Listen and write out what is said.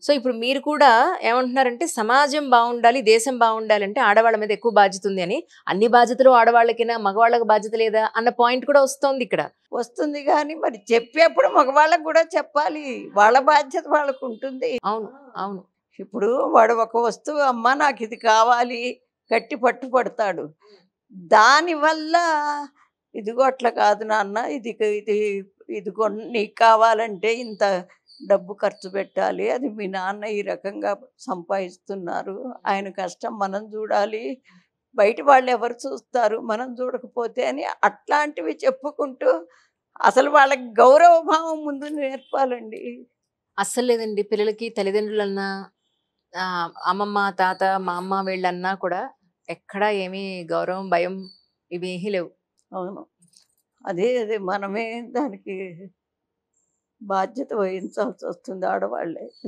So ఇప్పుడు మీరు కూడా ఏమంటున్నారంటే సమాజం బావుండాలి, దేశం బావుండాలంటే ఆడవాళ్ళ మీద ఎక్కువ బాధ్యత ఉంది అని. అన్ని బాధ్యతలు ఆడవాళ్ళకేనా? మగవాళ్ళకి బాధ్యత లేదా? అన్న పాయింట్ కూడా వస్తోందిక్కడ. వస్తుంది గానీ మరి చెప్పేప్పుడు మగవాళ్ళకి గూడా చెప్పాలి. వాళ్ళ బాధ్యత వాళ్ళకుంటుంది. అవును. అవును. ఇప్పుడు వాడు ఒక వస్తువు అమ్మ నాకిది కావాలి గట్టి పట్టుపడతాడు. దానివల్ల ఇదిగో అట్లా కాదు నాన్న ఇది ఇది నీకు కావాలంటే ఇంత డబ్బు ఖర్చు పెట్టాలి. అది మీ నాన్న ఈ రకంగా సంపాదిస్తున్నారు. ఆయన కష్టం మనం చూడాలి. బయట వాళ్ళెవరు చూస్తారు మనం చూడకపోతే అని అట్లాంటివి చెప్పుకుంటూ అసలు వాళ్ళకి గౌరవ భావం ముందు నేర్పాలండి. అస్సలు లేదండి. పిల్లలకి తల్లిదండ్రులన్నా అమ్మమ్మ, తాత, మా అమ్మ వీళ్ళన్నా కూడా ఎక్కడా ఏమీ గౌరవం, భయం ఇవేమీ లేవు. అవును. అదే మనమే దానికి బాధ్యత వహించాల్సొస్తుంది ఆడవాళ్ళే.